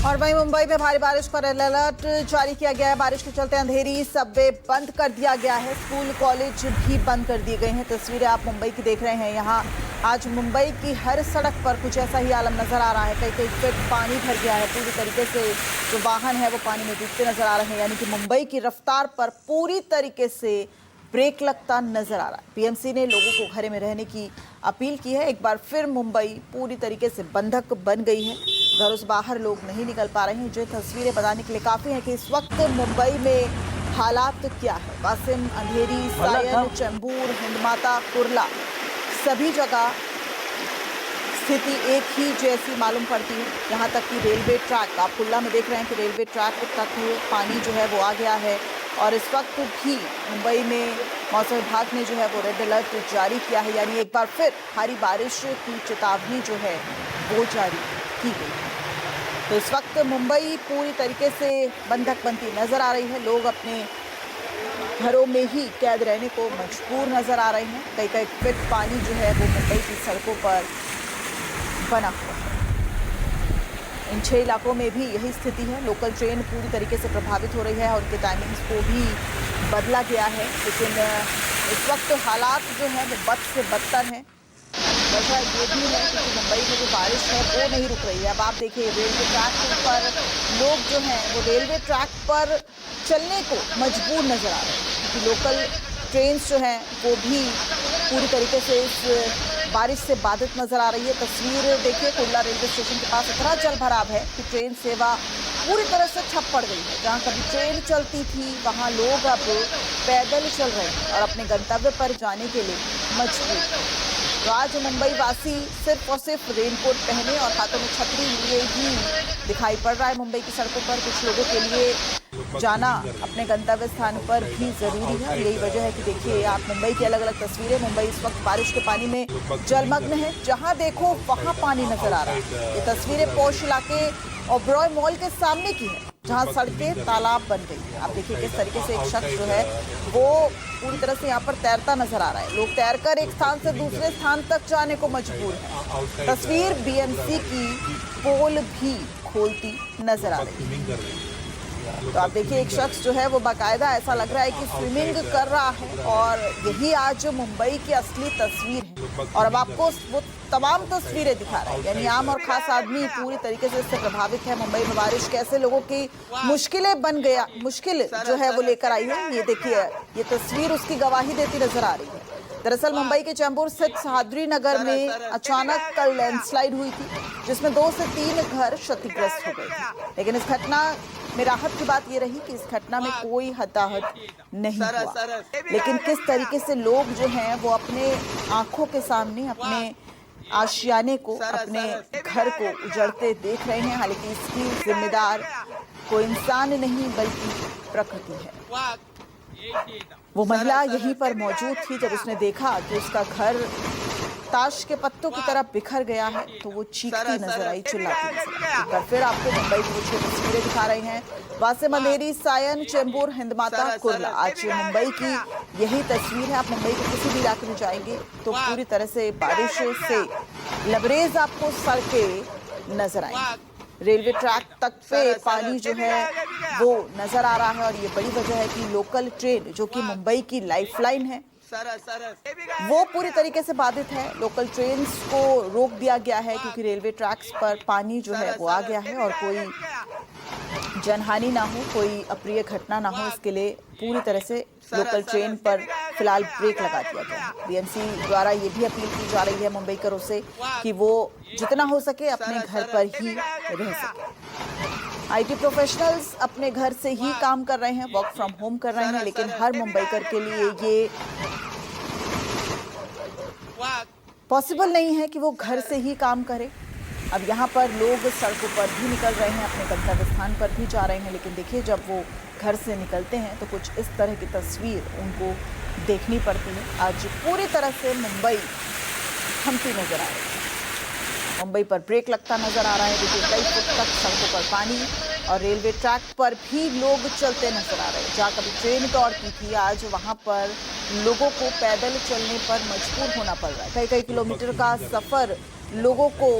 और वहीं मुंबई में भारी बारिश का रेड अलर्ट जारी किया गया है। बारिश के चलते अंधेरी सबवे बंद कर दिया गया है, स्कूल कॉलेज भी बंद कर दिए गए हैं। तस्वीरें आप मुंबई की देख रहे हैं। यहाँ आज मुंबई की हर सड़क पर कुछ ऐसा ही आलम नजर आ रहा है। कई कई फीट पानी भर गया है, पूरी तरीके से जो वाहन है वो पानी में डूबते नजर आ रहे हैं। यानी कि मुंबई की रफ्तार पर पूरी तरीके से ब्रेक लगता नजर आ रहा है। बीएमसी ने लोगों को घरों में रहने की अपील की है। एक बार फिर मुंबई पूरी तरीके से बंधक बन गई है, घरों से बाहर लोग नहीं निकल पा रहे हैं। जो तस्वीरें बताने के लिए काफ़ी है कि इस वक्त मुंबई में हालात क्या है। वासिम, अंधेरी, सायन, चेंबूर, हिंदमाता, कुर्ला सभी जगह स्थिति एक ही जैसी मालूम पड़ती है। यहाँ तक कि रेलवे ट्रैक, आप कुर्ला में देख रहे हैं कि रेलवे ट्रैक तक पानी जो है वो आ गया है। और इस वक्त भी मुंबई में मौसम विभाग ने जो है वो रेड अलर्ट जारी किया है, यानी एक बार फिर भारी बारिश की चेतावनी जो है वो जारी की गई है। तो इस वक्त मुंबई पूरी तरीके से बंधक बनती नजर आ रही है। लोग अपने घरों में ही कैद रहने को मजबूर नजर आ रहे हैं। कई कई फीट पानी जो है वो मुंबई की सड़कों पर बना हुआ है। इन 6 इलाकों में भी यही स्थिति है। लोकल ट्रेन पूरी तरीके से प्रभावित हो रही है और उनके टाइमिंग्स को भी बदला गया है। लेकिन इस वक्त हालात जो है वो बद से बदतर हैं। वजह ये भी है कि मुंबई में जो बारिश है वो नहीं रुक रही है। अब आप देखिए रेलवे ट्रैक पर लोग जो हैं वो रेलवे ट्रैक पर चलने को मजबूर नजर आ रहे हैं, क्योंकि लोकल ट्रेन जो हैं वो भी पूरी तरीके से इस बारिश से बाधित नजर आ रही है। तस्वीर देखिए, कुर्ला रेलवे स्टेशन के पास इतना जल भराव है कि ट्रेन सेवा पूरी तरह से ठप पड़ गई है। जहां कभी ट्रेन चलती थी वहां लोग अब पैदल चल रहे हैं और अपने गंतव्य पर जाने के लिए मजबूर। तो आज मुंबई वासी सिर्फ और सिर्फ रेनकोट पहने और हाथों में छतरी लिए ही दिखाई पड़ रहा है। मुंबई की सड़कों पर कुछ लोगों के लिए जाना अपने गंतव्य स्थान पर भी जरूरी है। यही वजह है कि देखिए आप मुंबई की अलग अलग तस्वीरें। मुंबई इस वक्त बारिश के पानी में जलमग्न है, जहां देखो वहां पानी नजर आ रहा है। ये तस्वीरें पौष इलाके ओबरॉय मॉल के सामने की है, जहां सड़कें तालाब बन गई है। आप देखिए किस तरीके से एक शख्स जो है वो पूरी तरह से यहाँ पर तैरता नजर आ रहा है। लोग तैरकर एक स्थान से दूसरे स्थान तक जाने को मजबूर है। तस्वीर बीएमसी की पोल भी खोलती नजर आ रही है। तो आप देखिए एक शख्स जो है वो बाकायदा ऐसा लग रहा है कि स्विमिंग कर रहा है और यही आज मुंबई की असली तस्वीर है। और अब आपको वो तमाम तस्वीरें दिखा रहा है, यानी आम और खास आदमी पूरी तरीके से इससे प्रभावित है। मुंबई में बारिश कैसे लोगों की मुश्किल जो है वो लेकर आई है, ये देखिए ये तस्वीर उसकी गवाही देती नजर आ रही है। दरअसल मुंबई के चेंबूर स्थित सहाद्री नगर में अचानक कल लैंडस्लाइड हुई थी, जिसमें 2 से 3 घर क्षतिग्रस्त हो गए थे। लेकिन इस घटना में राहत की बात ये रही कि इस घटना में कोई हताहत नहीं हुआ। लेकिन किस तरीके से लोग जो हैं वो अपने आंखों के सामने अपने आशियाने को, अपने घर को उजड़ते देख रहे हैं। हालांकि इसकी जिम्मेदार कोई इंसान नहीं बल्कि प्रकृति है। वो महिला यहीं पर मौजूद थी। जब उसने देखा कि उसका घर ताश के पत्तों की तरह बिखर गया है तो वो चीखती नजर आई, चिल्लाती नजर आई। एक बार फिर आपको मुंबई की कुछ तस्वीरें दिखा रहे हैं। वासिम, अंधेरी, सायन, चेंबूर, हिंदमाता, कुर्ला, आज मुंबई की यही तस्वीर है। आप मुंबई के किसी भी इलाके में जाएंगे तो पूरी तरह से बारिश से लबरेज आपको सड़कें नजर आएंगी। रेलवे ट्रैक तक पे पानी जो है वो नजर आ रहा है और ये बड़ी वजह है कि लोकल ट्रेन जो कि मुंबई की लाइफलाइन है वो पूरी तरीके से बाधित है। लोकल ट्रेन्स को रोक दिया गया है क्योंकि रेलवे ट्रैक्स पर पानी जो है वो आ गया है और कोई जनहानि ना हो, कोई अप्रिय घटना ना हो, इसके लिए पूरी तरह से लोकल ट्रेन पर फिलहाल ब्रेक लगा दिया गया है। बीएमसी द्वारा ये भी अपील की जा रही है मुंबईकरों से कि वो जितना हो सके अपने घर पर ही रह सके। आईटी प्रोफेशनल्स अपने घर से ही काम कर रहे हैं, वर्क फ्रॉम होम कर रहे हैं, लेकिन हर मुंबईकर के लिए ये पॉसिबल नहीं है कि वो घर से ही काम करे। अब यहाँ पर लोग सड़कों पर भी निकल रहे हैं, अपने गंतव्य स्थान पर भी जा रहे हैं, लेकिन देखिए जब वो घर से निकलते हैं तो कुछ इस तरह की तस्वीर उनको देखनी पड़ती है। आज पूरी तरह से मुंबई थमती नजर आ रही है। मुंबई पर ब्रेक लगता नजर आ रहा है। देखिए कई फुट तक सड़कों पर पानी और रेलवे ट्रैक पर भी लोग चलते नजर आ रहे हैं। जहाँ कभी ट्रेन दौड़ती थी आज वहाँ पर लोगों को पैदल चलने पर मजबूर होना पड़ रहा है। कई कई किलोमीटर का सफर लोगों को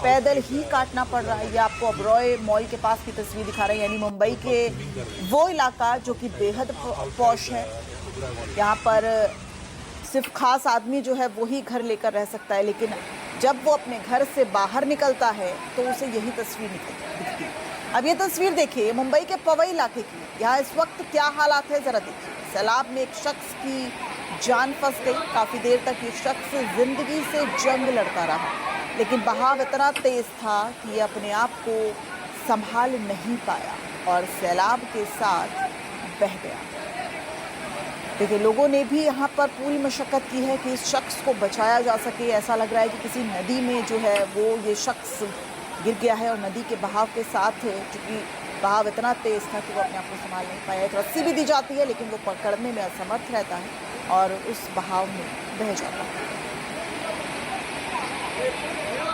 पैदल ही काटना पड़ रहा है। ये आपको अब्रॉय मॉल के पास की तस्वीर दिखा रहे हैं, यानी मुंबई के वो इलाका जो कि बेहद पॉश है। यहाँ पर सिर्फ खास आदमी जो है वही घर लेकर रह सकता है, लेकिन जब वो अपने घर से बाहर निकलता है तो उसे यही तस्वीर दिखती है। अब ये तस्वीर देखिए मुंबई के पवई इलाके की। यहाँ इस वक्त क्या हालात है जरा देखिए। सैलाब में एक शख्स की जान फंस गई। काफी देर तक ये शख्स जिंदगी से जंग लड़ता रहा, लेकिन बहाव इतना तेज था कि ये अपने आप को संभाल नहीं पाया और सैलाब के साथ बह गया। देखिए लोगों ने भी यहाँ पर पूरी मशक्कत की है कि इस शख्स को बचाया जा सके। ऐसा लग रहा है कि किसी नदी में जो है वो ये शख्स गिर गया है और नदी के बहाव के साथ, चूंकि बहाव इतना तेज था कि वो अपने आप को संभाल नहीं पाया। एक रस्सी भी दी जाती है लेकिन वो पकड़ने में असमर्थ रहता है और उस बहाव में बह जाता है।